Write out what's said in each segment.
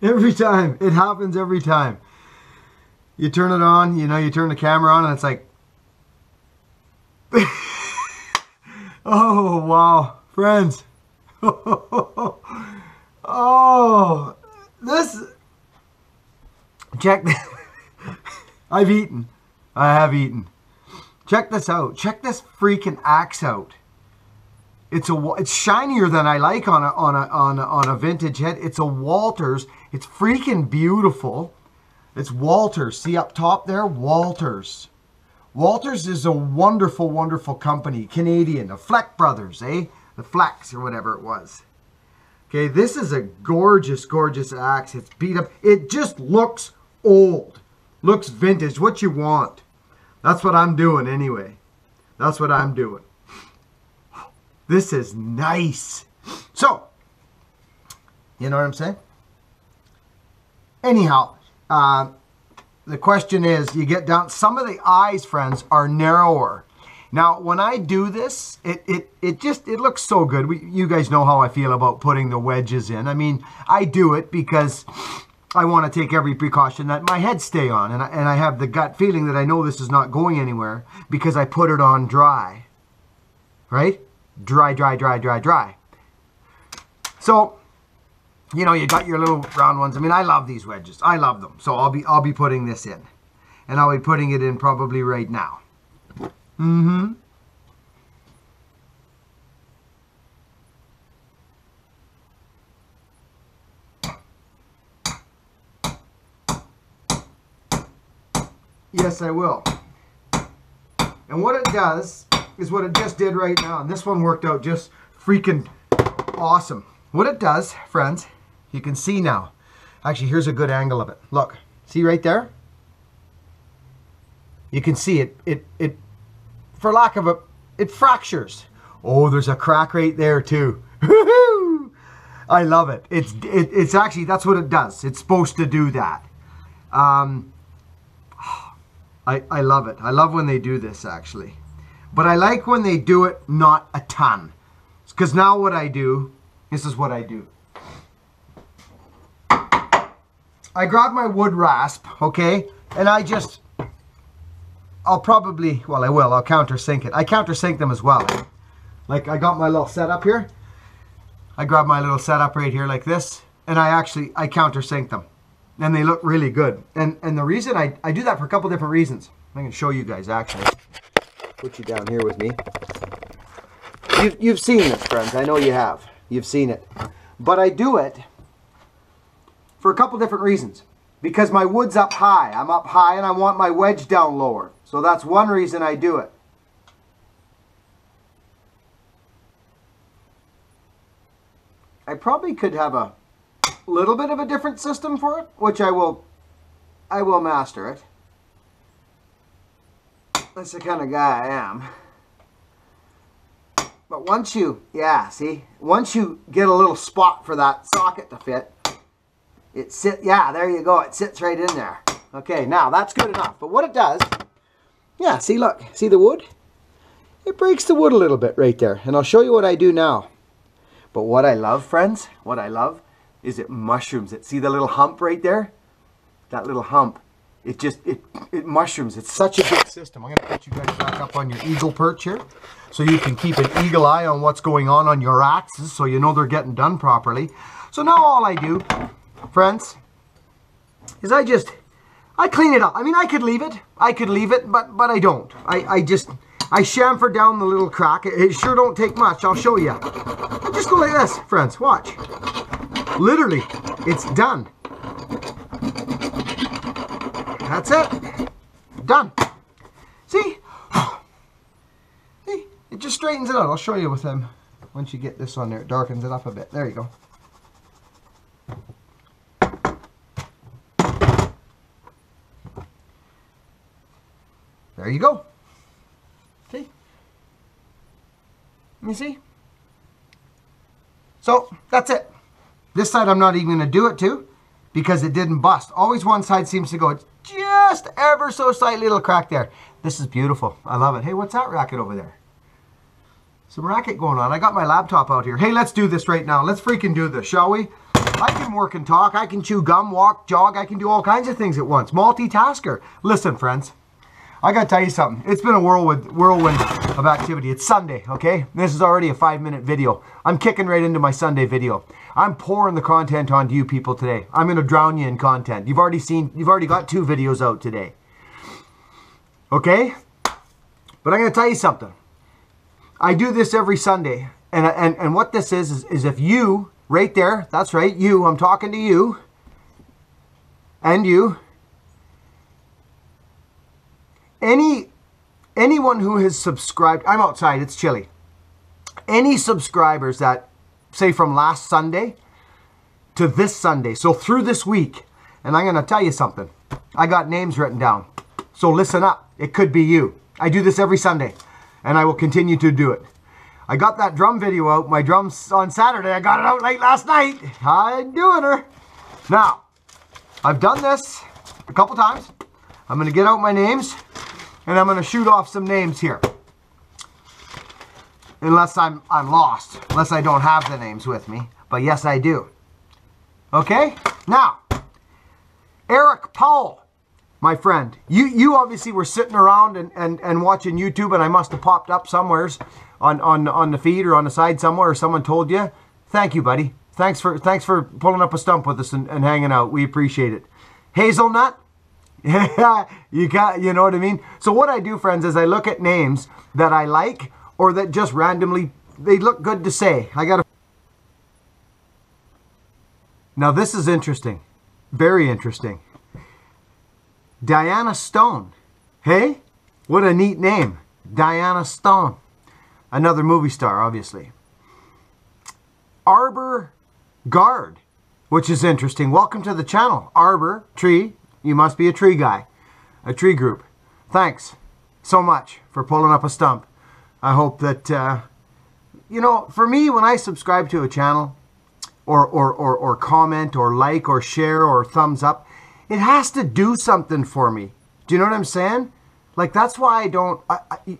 Every time. It happens every time. You turn it on, you know, you turn the camera on and it's like... Oh, wow. Friends. Oh, this... Check this. I've eaten. I have eaten. Check this out. Check this freaking axe out. It's shinier than I like on a vintage head. It's a Walters. It's freaking beautiful. It's Walters. See up top there? Walters. Walters is a wonderful, wonderful company. Canadian. The Fleck brothers, eh? The Flecks or whatever it was. Okay, this is a gorgeous, gorgeous axe. It's beat up. It just looks old. Looks vintage. What you want. That's what I'm doing anyway. That's what I'm doing. This is nice. So, you know what I'm saying? Anyhow, the question is, you get down, some of the eyes, friends, are narrower. Now, when I do this, it looks so good. You guys know how I feel about putting the wedges in. I mean, I do it because I want to take every precaution that my head stay on. And I have the gut feeling that I know this is not going anywhere because I put it on dry. Right? Dry, dry, dry, dry, dry. So, you know, you got your little round ones. I mean, I love these wedges. I love them. So I'll be putting this in. And I'll be putting it in probably right now. Mm-hmm. Yes, I will. And what it does is what it just did right now. And this one worked out just freaking awesome. What it does, friends, you can see now. Actually, here's a good angle of it. Look, see right there? You can see it for lack of it fractures. Oh, there's a crack right there too. I love it. It's actually, that's what it does. It's supposed to do that. I love it. I love when they do this, actually. But I like when they do it not a ton. Because now what I do, this is what I do. I grab my wood rasp, okay? And I'll probably, well, I will. I'll countersink it. I countersink them as well. Like, I got my little setup here. I grab my little setup right here like this. And I countersink them. And they look really good. And the reason I do that for a couple different reasons. I can show you guys, actually. Put you down here with me. You've seen this, friends. I know you have. You've seen it. But I do it for a couple different reasons. Because my wood's up high. I'm up high and I want my wedge down lower. So that's one reason I do it. I probably could have a little bit of a different system for it, which I will master it. That's the kind of guy I am. But once you, once you get a little spot for that socket to fit, there you go, it sits right in there. Okay, now that's good enough. But what it does, see, look, see the wood? It breaks the wood a little bit right there. And I'll show you what I do now. But what I love, friends, what I love is it mushrooms it. See the little hump right there? That little hump. It mushrooms. It's such a good system. I'm going to put you guys back up on your eagle perch here so you can keep an eagle eye on what's going on your axes so you know they're getting done properly. So now all I do, friends, is I clean it up. I mean, I could leave it, but I don't. I chamfer down the little crack. It sure don't take much. I'll show you. I just go like this, friends. Watch. Literally, it's done. That's it. Done. See? See? It just straightens it out. I'll show you with them. Once you get this on there, it darkens it up a bit. There you go. There you go. See? Let me see. So, that's it. This side I'm not even going to do it to because it didn't bust. Always one side seems to go. It's just ever so slightly little crack there. This is beautiful. I love it. Hey, what's that racket over there? Some racket going on. I got my laptop out here. Hey, let's do this right now. Let's freaking do this, shall we? I can work and talk. I can chew gum, walk, jog. I can do all kinds of things at once. Multitasker. Listen, friends. I got to tell you something. It's been a whirlwind of activity. It's Sunday, okay? This is already a 5-minute video. I'm kicking right into my Sunday video. I'm pouring the content onto you people today. I'm going to drown you in content. You've already got 2 videos out today. Okay? But I'm going to tell you something. I do this every Sunday. And what this is if you, right there, that's right, you, I'm talking to you, and you, anyone who has subscribed, I'm outside, it's chilly. Any subscribers that, say from last Sunday to this Sunday, so through this week, and I'm going to tell you something. I got names written down. So listen up. It could be you. I do this every Sunday, and I will continue to do it. I got that drum video out, my drums on Saturday. I got it out late last night. I'm doing her. Now, I've done this a couple times. I'm going to get out my names, and I'm going to shoot off some names here. Unless I'm lost, unless I don't have the names with me. But yes, I do. Okay? Now, Eric Powell, my friend. You obviously were sitting around and watching YouTube, and I must have popped up somewheres on the feed or on the side somewhere, or someone told you. Thank you, buddy. Thanks for pulling up a stump with us and hanging out. We appreciate it. Hazelnut. Yeah, you know what I mean? So what I do, friends, is I look at names that I like or that just randomly, they look good to say. Now this is interesting. Very interesting. Diana Stone. Hey, what a neat name. Diana Stone. Another movie star, obviously. Arbor Guard, which is interesting. Welcome to the channel. Arbor, tree. You must be a tree guy. A tree group. Thanks so much for pulling up a stump. I hope that, you know, for me, when I subscribe to a channel, or comment, or like, or share, or thumbs up, it has to do something for me. Do you know what I'm saying? Like, that's why I don't...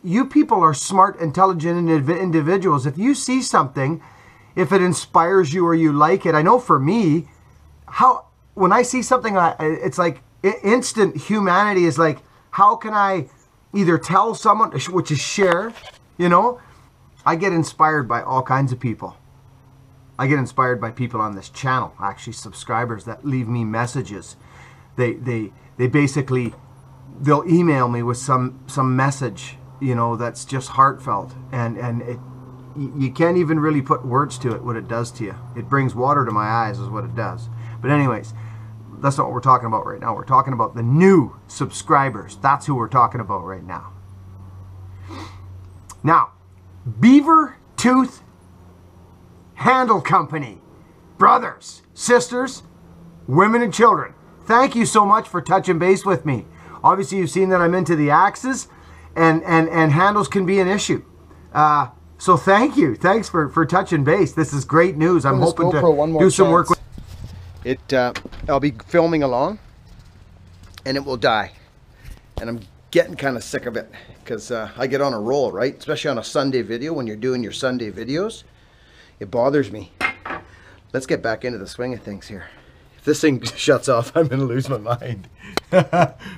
you people are smart, intelligent individuals. If you see something, if it inspires you or you like it, I know for me, when I see something, it's like instant humanity is like, how can I either tell someone, which is share, you know? I get inspired by all kinds of people. I get inspired by people on this channel, actually subscribers that leave me messages. They basically... they'll email me with some message, you know, that's just heartfelt, and you can't even really put words to it, what it does to you. It brings water to my eyes is what it does. But anyways, that's not what we're talking about right now. We're talking about the new subscribers. That's who we're talking about right now. Now, Beaver Tooth Handle Company. Brothers, sisters, women and children, thank you so much for touching base with me. Obviously, you've seen that I'm into the axes, and handles can be an issue. So thank you. Thanks for touching base. This is great news. I'm hoping to do some work with it. I'll be filming along, and it will die. And I'm getting kind of sick of it, because I get on a roll, right? Especially on a Sunday video, when you're doing your Sunday videos. It bothers me. Let's get back into the swing of things here. If this thing shuts off, I'm going to lose my mind.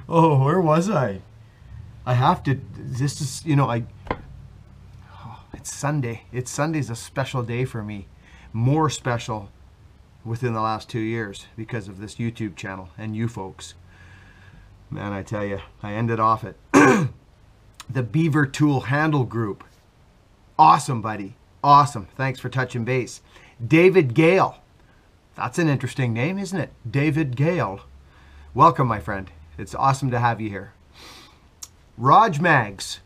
Oh, where was I? I have to, this is, you know, it's Sunday. Sunday's a special day for me. More special within the last 2 years because of this YouTube channel and you folks. Man, I tell you, I ended off at the Beaver Tool Handle Group. Awesome, buddy. Awesome. Thanks for touching base. David Gale. That's an interesting name, isn't it? David Gale. Welcome, my friend. It's awesome to have you here. Raj Mags.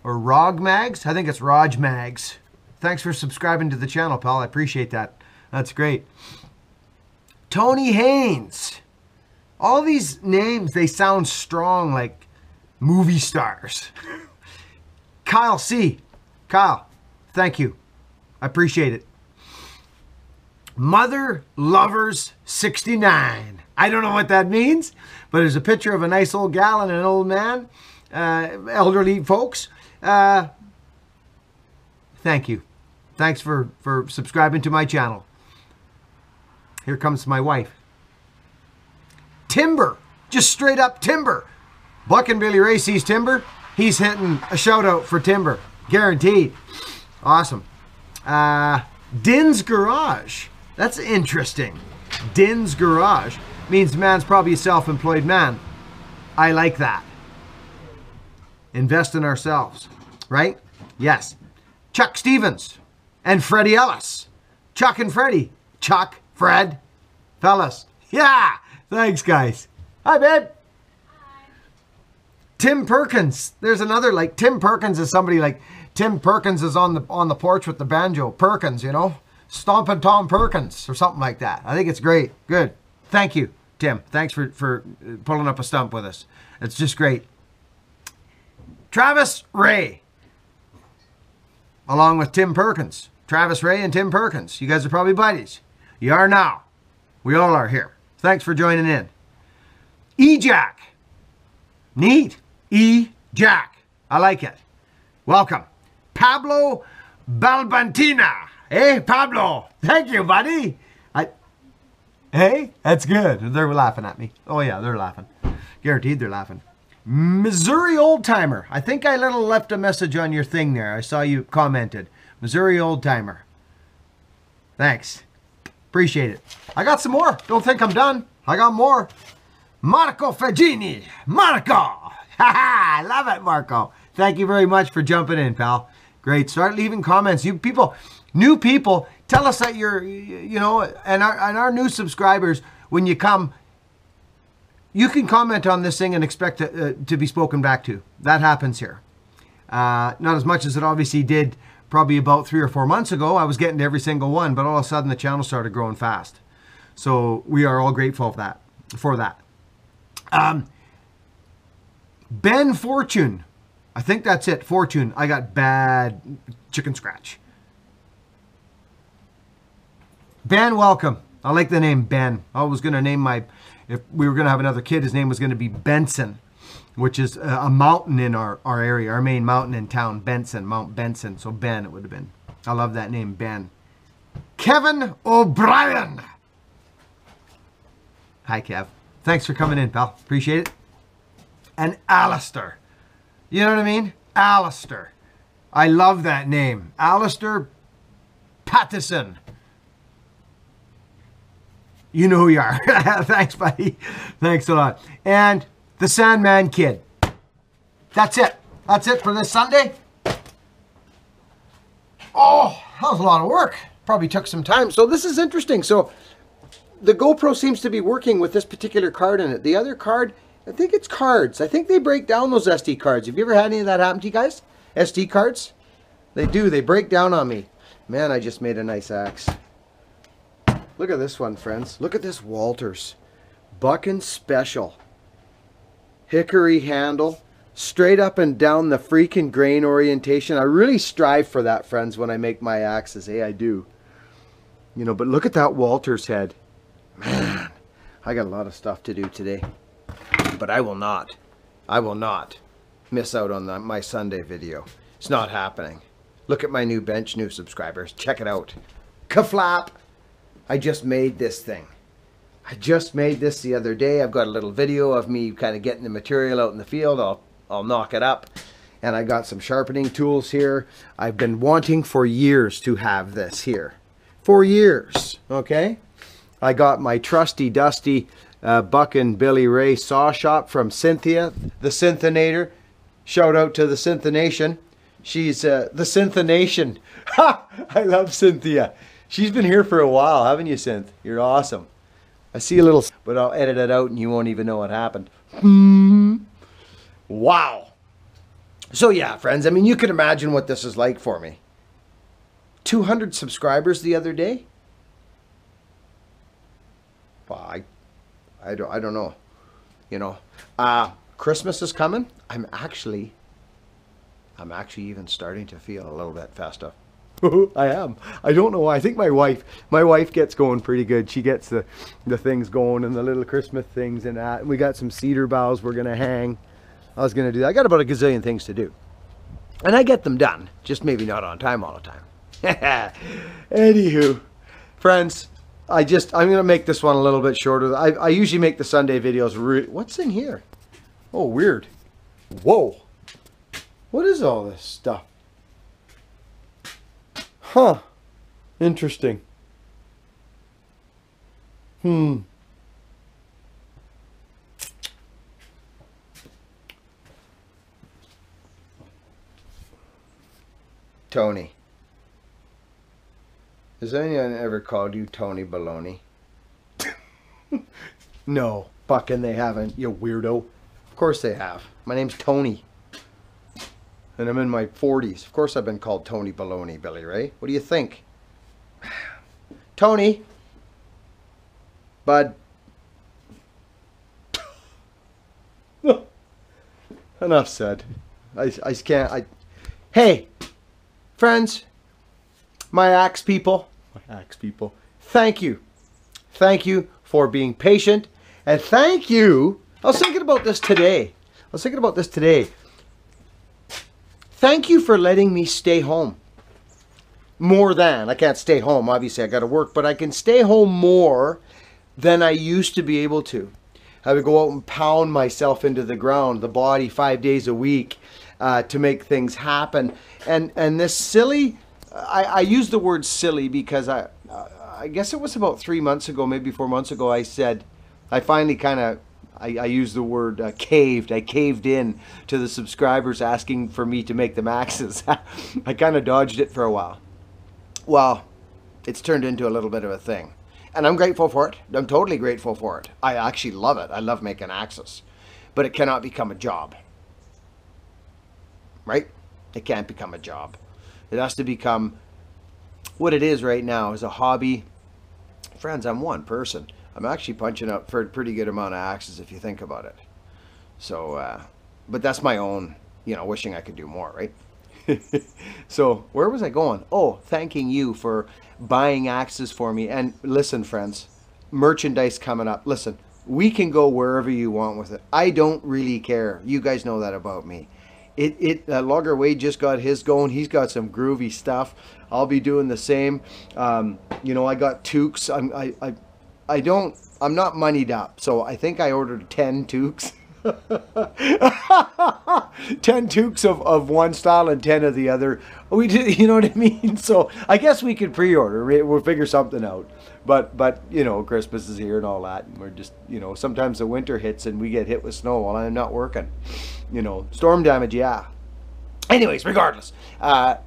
Or Rog Mags? I think it's Raj Mags. Thanks for subscribing to the channel, pal. I appreciate that. That's great. Tony Haynes. All these names, they sound strong, like movie stars. Kyle C. Kyle, thank you. I appreciate it. Mother Lovers 69. I don't know what that means, but there's a picture of a nice old gal and an old man, elderly folks. Thank you. Thanks for subscribing to my channel. Here comes my wife. Timber. Just straight up timber. Buck and Billy Ray sees timber. He's hitting a shout out for timber. Guaranteed. Awesome. Din's Garage. That's interesting. Din's Garage. Means man's probably a self-employed man. I like that. Invest in ourselves. Right? Yes. Chuck Stevens and Freddie Ellis. Chuck and Freddie. Chuck, Fred, fellas. Yeah. Thanks, guys. Hi, babe. Hi. Tim Perkins. There's another, like, Tim Perkins is somebody like, Tim Perkins is on the porch with the banjo. Perkins, you know? Stompin' Tom Perkins or something like that. I think it's great. Good. Thank you, Tim. Thanks for pulling up a stump with us. It's just great. Travis Ray. Along with Tim Perkins. Travis Ray and Tim Perkins. You guys are probably buddies. You are now. We all are here. Thanks for joining in. E-Jack. Neat. E-Jack. I like it. Welcome. Pablo Balbantina. Hey, Pablo. Thank you, buddy. Hey, that's good. They're laughing at me. Oh, yeah, they're laughing. Guaranteed they're laughing. Missouri Old Timer. I think I left a message on your thing there. I saw you commented. Missouri Old Timer. Thanks. Appreciate it. I got some more. Don't think I'm done. I got more. Marco Fagini. Marco. Ha ha. I love it, Marco. Thank you very much for jumping in, pal. Great. Start leaving comments. You people, new people, tell us that you're, you know, and our new subscribers, when you come, you can comment on this thing and expect to be spoken back to. That happens here. Not as much as it obviously did probably about 3 or 4 months ago. I was getting to every single one, but all of a sudden the channel started growing fast. So we are all grateful for that. Ben Fortune. I think that's it. Fortune. I got bad chicken scratch. Ben, welcome. I like the name Ben. I was going to name if we were going to have another kid, his name was going to be Benson, which is a mountain in our area, our main mountain in town, Benson, Mount Benson. So Ben, it would have been. I love that name, Ben. Kevin O'Brien. Hi, Kev. Thanks for coming in, pal. Appreciate it. And Alistair. You know what I mean? Alistair. I love that name. Alistair Pattison. You know who you are. Thanks, buddy. Thanks a lot. And the Sandman Kid. That's it. That's it for this Sunday. Oh, that was a lot of work. Probably took some time. So this is interesting. So the GoPro seems to be working with this particular card in it. The other card, I think it's cards. I think they break down those SD cards. Have you ever had any of that happen to you guys? SD cards? They do. They break down on me. Man, I just made a nice axe. Look at this one, friends. Look at this Walters. Buckin' Special. Hickory handle. Straight up and down the freaking grain orientation. I really strive for that, friends, when I make my axes. Hey, I do. You know, but look at that Walters head. Man, I got a lot of stuff to do today. But I will not miss out on my Sunday video. It's not happening. Look at my new bench, new subscribers. Check it out. Ka-flap. I just made this thing. I just made this the other day. I've got a little video of me kind of getting the material out in the field. I'll knock it up. And I got some sharpening tools here. I've been wanting for years to have this here. For years, okay? I got my trusty, dusty Buck and Billy Ray saw shop from Cynthia, the Synthinator. Shout out to the Synthination. She's the Synthination. Ha! I love Cynthia. She's been here for a while, haven't you, Synth? You're awesome. I see a little, but I'll edit it out and you won't even know what happened. Wow. So yeah, friends, I mean, you can imagine what this is like for me. 200 subscribers the other day. Well, I don't know. You know, Christmas is coming. I'm actually even starting to feel a little bit festive. I am. I don't know why. I think my wife gets going pretty good. She gets the things going and the little Christmas things and that. And we got some cedar boughs we're gonna hang. I was gonna do that. I got about a gazillion things to do, and I get them done. Just maybe not on time all the time. Anywho, friends, I'm going to make this one a little bit shorter. I usually make the Sunday videos. What's in here? Oh, weird. Whoa. What is all this stuff? Huh. Interesting. Tony. Has anyone ever called you Tony Baloney? No, fucking they haven't, you weirdo. Of course they have. My name's Tony. And I'm in my 40s. Of course I've been called Tony Baloney, Billy Ray. What do you think? Tony. Bud. Enough said. I can't. Hey, friends, my axe people, thank you. Thank you for being patient. And thank you. I was thinking about this today. Thank you for letting me stay home. More than. I can't stay home. Obviously, I got to work. But I can stay home more than I used to be able to. I would go out and pound myself into the ground, the body 5 days a week to make things happen. And this silly, I use the word silly because I guess it was about 3 months ago, maybe 4 months ago, I said, I finally kind of, I used the word caved. I caved in to the subscribers asking for me to make them axes. I kind of dodged it for a while. Well, it's turned into a little bit of a thing. And I'm grateful for it. I'm totally grateful for it. I actually love it. I love making axes. But it cannot become a job. Right? It can't become a job. It has to become what it is right now, is a hobby. Friends, I'm one person. I'm actually punching up for a pretty good amount of axes if you think about it. So, but that's my own, wishing I could do more, right? So, where was I going? Oh, thanking you for buying axes for me. And listen, friends, merchandise coming up. Listen, we can go wherever you want with it. I don't really care. You guys know that about me. Logger Wade just got his going. He's got some groovy stuff. I'll be doing the same. I got toques. I'm not moneyed up, so I think I ordered 10 toques. 10 toques of one style and 10 of the other. We did, you know what I mean? So I guess we could pre-order. We'll figure something out. But Christmas is here and all that. And we're just, sometimes the winter hits and we get hit with snow while I'm not working. Storm damage, yeah. Anyways, regardless, I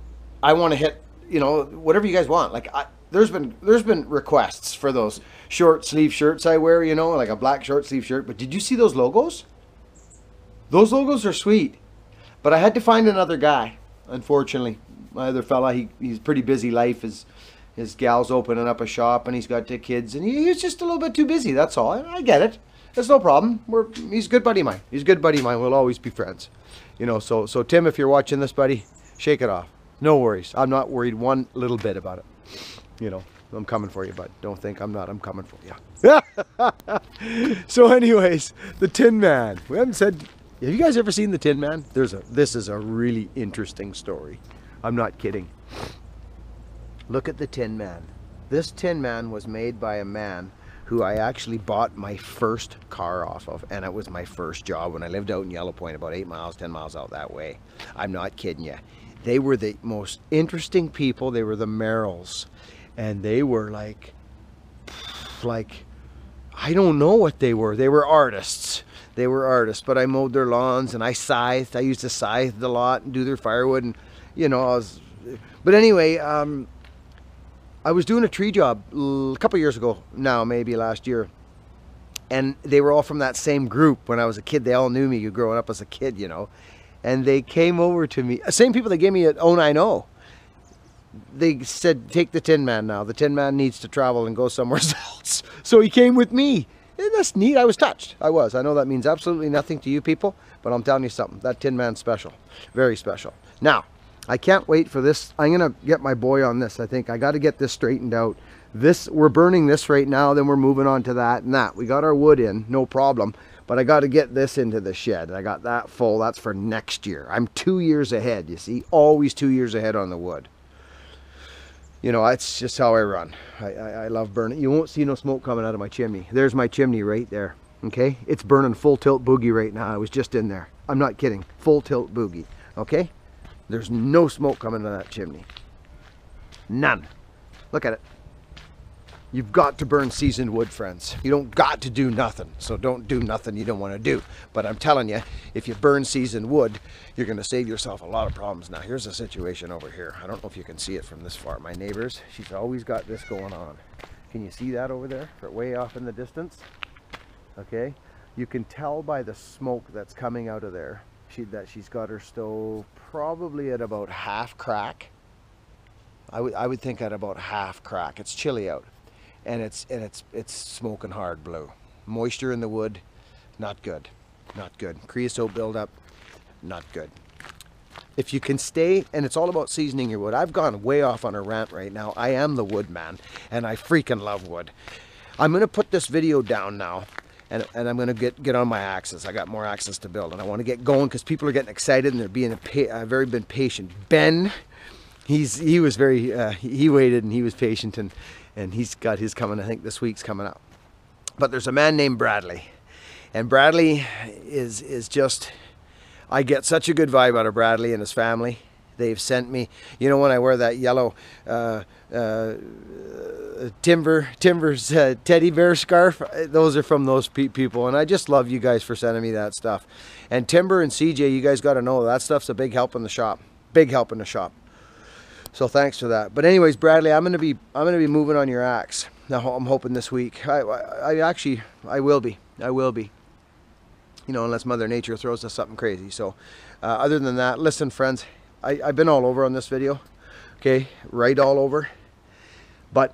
want to hit, whatever you guys want. Like, there's been requests for those short sleeve shirts I wear, like a black short sleeve shirt. But did you see those logos? Those logos are sweet. But I had to find another guy, unfortunately. My other fella, he's pretty busy life. His gal's opening up a shop and he's got 2 kids. And he's just a little bit too busy, that's all. I get it. It's no problem. He's a good buddy of mine. He's a good buddy of mine. We'll always be friends. So Tim, if you're watching this, buddy, shake it off. No worries. I'm not worried one little bit about it. I'm coming for you, bud. Don't think I'm not. I'm coming for you. So anyways, the Tin Man. We haven't said... Have you guys ever seen the Tin Man? This is a really interesting story. I'm not kidding. Look at the Tin Man. This Tin Man was made by a man who I actually bought my first car off of, and it was my first job when I lived out in Yellow Point, about 8 miles, 10 miles out that way. I'm not kidding you. They were the most interesting people. They were the Merrills, and they were like I don't know what they were. They were artists. They were artists, but I mowed their lawns and I scythed. I used to scythe a lot and do their firewood, and but anyway, I was doing a tree job a couple years ago now, maybe last year, and they were all from that same group when I was a kid. They all knew me growing up as a kid, and they came over to me. Same people that gave me an 090. They said, take the Tin Man now. The Tin Man needs to travel and go somewhere else. So he came with me. And that's neat. I was touched. I know that means absolutely nothing to you people, but I'm telling you something. That Tin Man's special. Very special. Now, I can't wait for this. I'm going to get my boy on this. I think I got to get this straightened out. We're burning this right now, then we're moving on to that and that. We got our wood in, no problem. But I got to get this into the shed. I got that full. That's for next year. I'm 2 years ahead, you see. Always 2 years ahead on the wood. You know, it's just how I run. I love burning. You won't see no smoke coming out of my chimney. There's my chimney right there. Okay, it's burning full tilt boogie right now. I was just in there. I'm not kidding. Full tilt boogie. Okay, there's no smoke coming out of that chimney. None. Look at it. You've got to burn seasoned wood, friends. You don't got to do nothing. So don't do nothing you don't want to do. But I'm telling you, if you burn seasoned wood, you're going to save yourself a lot of problems. Now, here's a situation over here. I don't know if you can see it from this far. My neighbors, she's always got this going on. Can you see that over there? Way off in the distance? Okay. You can tell by the smoke that's coming out of there that she's got her stove probably at about half crack. I would think at about half crack. It's chilly out. And it's smoking hard blue. Moisture in the wood, not good. Not good. Creosote buildup, not good. If you can stay, and it's all about seasoning your wood. I've gone way off on a rant right now. I am the wood man, and I freaking love wood. I'm going to put this video down now, and I'm going to get on my axes. I got more axes to build, and I want to get going because people are getting excited, and they're being very been patient. Ben, he was very, he waited, and he was patient, and he's got his coming. I think this week's coming up. But there's a man named Bradley, and Bradley is just, I get such a good vibe out of Bradley and his family. They've sent me, you know, when I wear that yellow Timber's teddy bear scarf, those are from those people, and I just love you guys for sending me that stuff. And Timber and CJ, you guys got to know that stuff's a big help in the shop. Big help in the shop. So thanks for that. But anyways, Bradley, I'm gonna be moving on your axe. Now I'm hoping this week. I will be. You know, unless Mother Nature throws us something crazy. So other than that, listen, friends, I've been all over on this video. Okay, right all over. But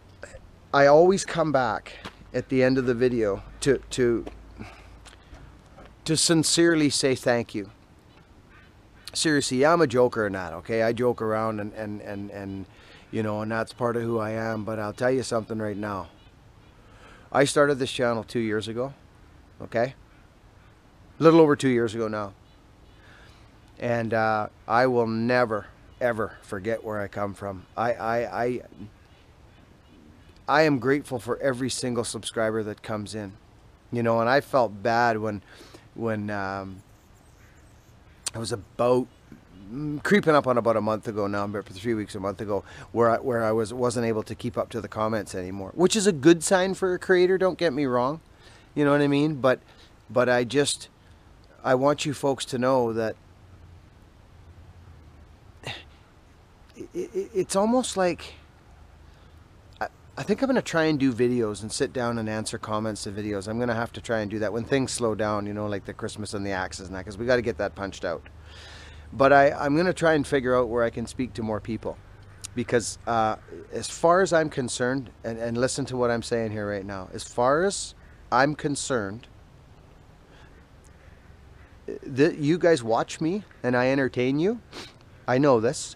I always come back at the end of the video to sincerely say thank you. Seriously, I'm a joker in that, okay? I joke around and you know, and that's part of who I am. But I'll tell you something right now. I started this channel 2 years ago, okay? A little over 2 years ago now. And I will never, ever forget where I come from. I am grateful for every single subscriber that comes in. You know, and I felt bad when I was about creeping up on about a month ago now, but 3 weeks, a month ago, where I wasn't able to keep up to the comments anymore, which is a good sign for a creator. Don't get me wrong, you know what I mean. But I want you folks to know that it's almost like I think I'm going to try and do videos and sit down and answer comments to videos. I'm going to have to try and do that when things slow down, you know, like the Christmas and the axes and that, because we got to get that punched out. But I'm going to try and figure out where I can speak to more people. Because as far as I'm concerned, and listen to what I'm saying here right now, as far as I'm concerned, you guys watch me and I entertain you. I know this.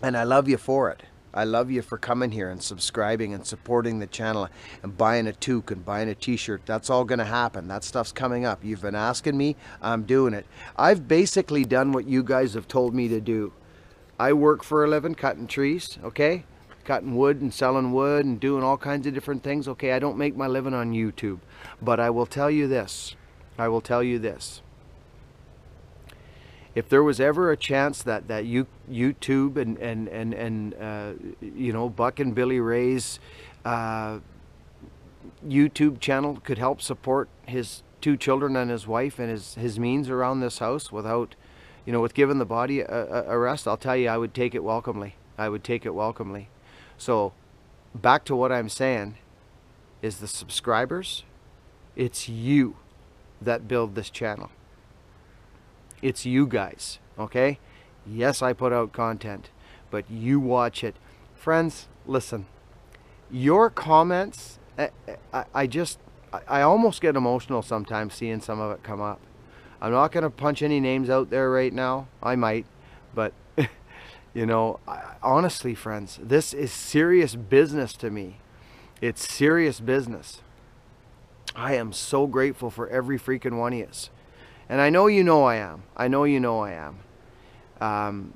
And I love you for it. I love you for coming here and subscribing and supporting the channel and buying a toque and buying a t-shirt. That's all going to happen. That stuff's coming up. You've been asking me. I'm doing it. I've basically done what you guys have told me to do. I work for a living cutting trees, okay? Cutting wood and selling wood and doing all kinds of different things, okay? I don't make my living on YouTube. But I will tell you this. I will tell you this. If there was ever a chance that YouTube and you know, Buck and Billy Ray's YouTube channel could help support his 2 children and his wife and his means around this house without, you know, with giving the body a rest, I'll tell you, I would take it welcomely. I would take it welcomely. So back to what I'm saying is the subscribers, it's you that build this channel. It's you guys, okay? Yes, I put out content, but you watch it. Friends, listen. Your comments, I almost get emotional sometimes seeing some of it come up. I'm not going to punch any names out there right now. I might, but, you know, honestly, friends, this is serious business to me. It's serious business. I am so grateful for every freaking one of you. And I know you know I am. I know you know I am.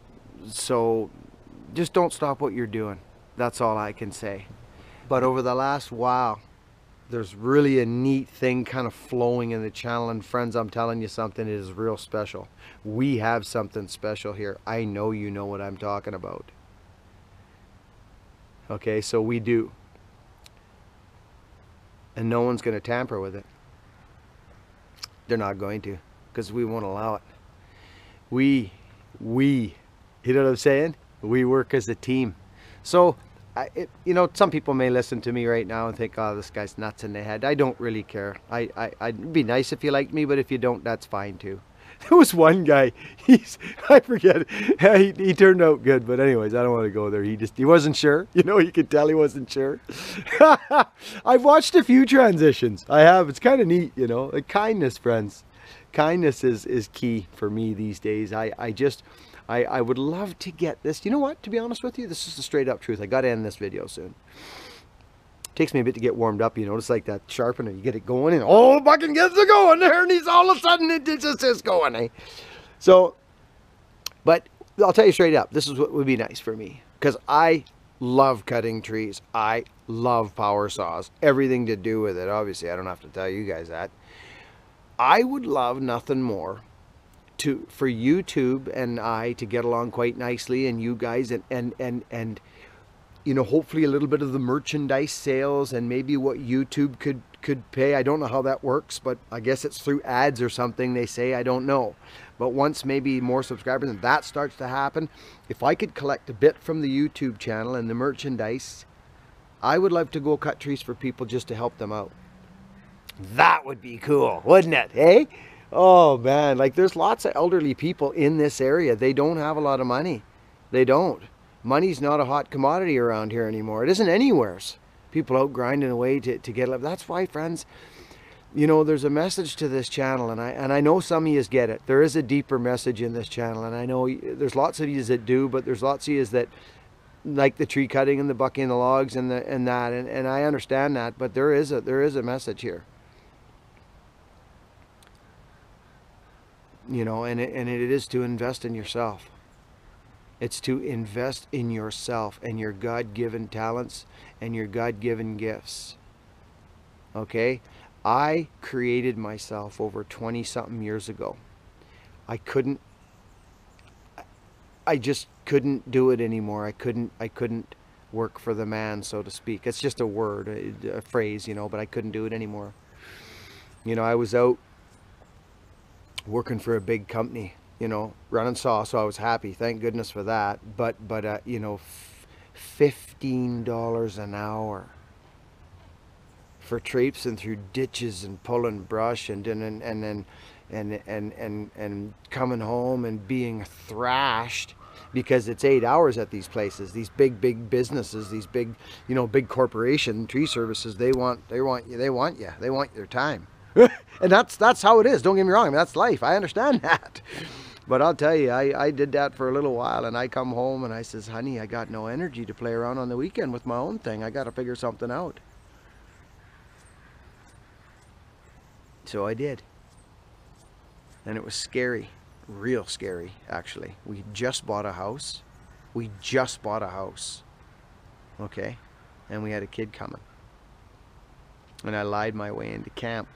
So just don't stop what you're doing. That's all I can say. But over the last while, there's really a neat thing kind of flowing in the channel. And friends, I'm telling you something, it is real special. We have something special here. I know you know what I'm talking about. Okay, so we do. And no one's going to tamper with it. They're not going to, because we won't allow it. We, you know what I'm saying? We work as a team. So, you know, some people may listen to me right now and think, oh, this guy's nuts in the head. I don't really care. I'd be nice if you liked me, but if you don't, that's fine too. There was one guy, I forget, he turned out good, but anyways, I don't want to go there. He wasn't sure. You know, you could tell he wasn't sure. I've watched a few transitions. I have. It's kind of neat, you know. Like kindness, friends. Kindness is key for me these days. I would love to get this. You know what? To be honest with you, this is the straight up truth. I got to end this video soon. Takes me a bit to get warmed up, you know. It's like that sharpener. You get it going and oh, fucking gets it going there, and he's all of a sudden it just is going, eh? So, but I'll tell you straight up, this is what would be nice for me, because I love cutting trees. I love power saws, everything to do with it. Obviously, I don't have to tell you guys that. I would love nothing more for YouTube and I to get along quite nicely, and you guys and you know, hopefully a little bit of the merchandise sales and maybe what YouTube could pay. I don't know how that works, but I guess it's through ads or something, they say. I don't know. But once maybe more subscribers and that starts to happen, if I could collect a bit from the YouTube channel and the merchandise, I would love to go cut trees for people just to help them out. That would be cool, wouldn't it? Hey? Oh man, like there's lots of elderly people in this area. They don't have a lot of money. They don't. Money's not a hot commodity around here anymore. It isn't anywheres. People out grinding away to get it. That's why, friends, you know, there's a message to this channel, and I know some of you get it. There is a deeper message in this channel, and I know there's lots of you that do, but there's lots of you that like the tree cutting and the bucking the logs and I understand that, but there is a message here. You know, and it is to invest in yourself. It's to invest in yourself and your God-given talents and your God-given gifts. Okay? I created myself over 20-something years ago. I just couldn't do it anymore. I couldn't work for the man, so to speak. It's just a word, a phrase, you know, but I couldn't do it anymore. You know, I was out working for a big company, you know, running saw, so I was happy, thank goodness for that. But you know, $15 an hour for traipsing through ditches and pulling brush and coming home and being thrashed because it's 8 hours at these places, these big businesses, these big, you know, big corporation tree services. They want your time. And that's how it is. Don't get me wrong. I mean, that's life. I understand that. But I'll tell you, I did that for a little while, and I come home and I says, honey, I got no energy to play around on the weekend with my own thing. I got to figure something out. So I did. And it was scary. Real scary, actually. We just bought a house. Okay? And we had a kid coming. And I lied my way into camp.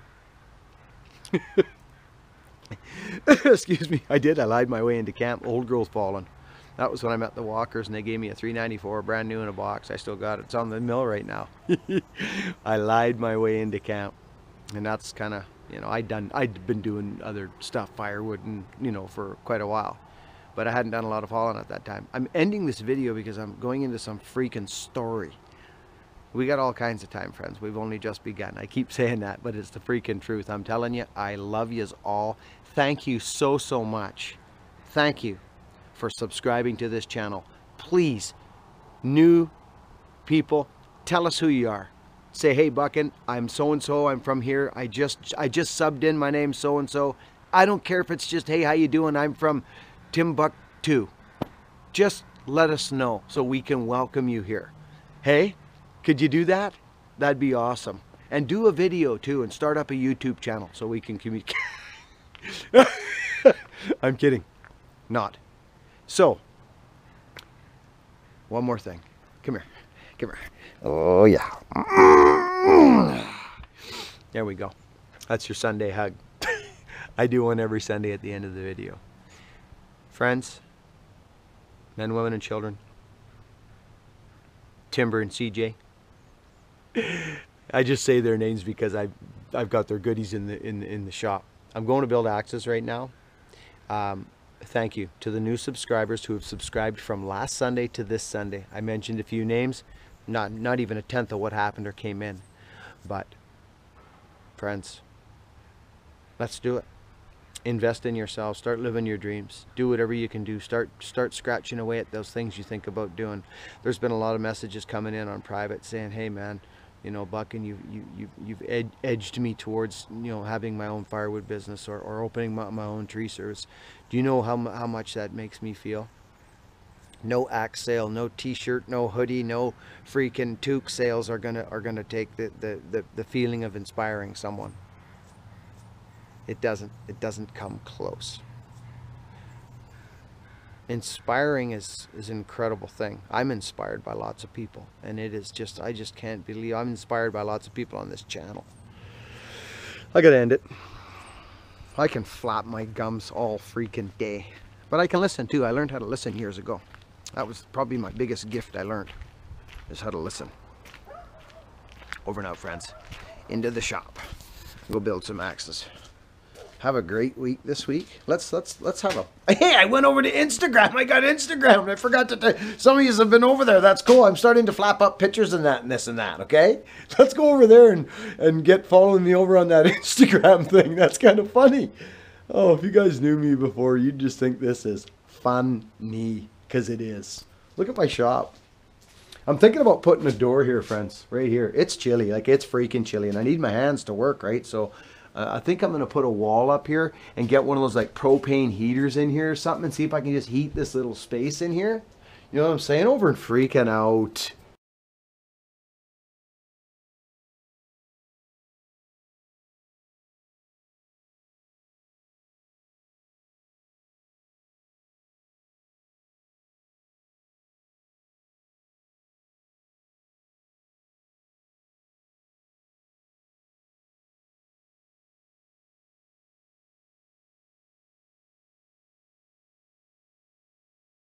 Excuse me, I did. I lied my way into camp. Old girl's fallen. That was when I met the Walkers, and they gave me a 394, brand new in a box. I still got it. It's on the mill right now. I lied my way into camp, and that's kind of, you know, I'd been doing other stuff, firewood, and you know, for quite a while, but I hadn't done a lot of hauling at that time. I'm ending this video because I'm going into some freaking story. We got all kinds of time, friends. We've only just begun. I keep saying that, but it's the freaking truth. I'm telling you, I love yous all. Thank you so much. Thank you for subscribing to this channel. Please, new people, tell us who you are. Say, hey, Buckin, I'm so-and-so. I'm from here. I just subbed in. My name's so-and-so. I don't care if it's just, hey, how you doing? I'm from Timbuktu. Just let us know so we can welcome you here. Hey? Could you do that? That'd be awesome. And do a video too and start up a YouTube channel so we can communicate. I'm kidding. Not. So, one more thing. Come here. Come here. Oh, yeah. There we go. That's your Sunday hug. I do one every Sunday at the end of the video. Friends, men, women, and children, Timber and CJ. I just say their names because I've got their goodies in the shop. I'm going to build axes right now. Thank you to the new subscribers who have subscribed from last Sunday to this Sunday. I mentioned a few names, not even a tenth of what happened or came in. But friends, let's do it. Invest in yourself. Start living your dreams. Do whatever you can do. Start scratching away at those things you think about doing. There's been a lot of messages coming in on private saying, "Hey man, you know, Buck, and you've edged me towards, you know, having my own firewood business or opening my own tree service. Do you know how much that makes me feel?" No axe sale, no t-shirt, no hoodie, no freaking toque sales are gonna take the feeling of inspiring someone. It doesn't come close. Inspiring is an incredible thing. I'm inspired by lots of people, and it is just, I just can't believe I'm inspired by lots of people on this channel. I gotta end it. I can flap my gums all freaking day, but I can listen too. I learned how to listen years ago. That was probably my biggest gift I learned, is how to listen. Over and out, friends. Into the shop. Go build some axes. Have a great week this week. Let's have a... Hey, I went over to Instagram. I got Instagram. I forgot to tell you. Some of you have been over there. That's cool. I'm starting to flap up pictures and that and this and that, okay? Let's go over there and get following me over on that Instagram thing. That's kind of funny. Oh, if you guys knew me before, you'd just think this is funny, because it is. Look at my shop. I'm thinking about putting a door here, friends, right here. It's chilly. Like, it's freaking chilly, and I need my hands to work, right? So I think I'm going to put a wall up here and get one of those like propane heaters in here or something and see if I can just heat this little space in here. You know what I'm saying? Over and freaking out.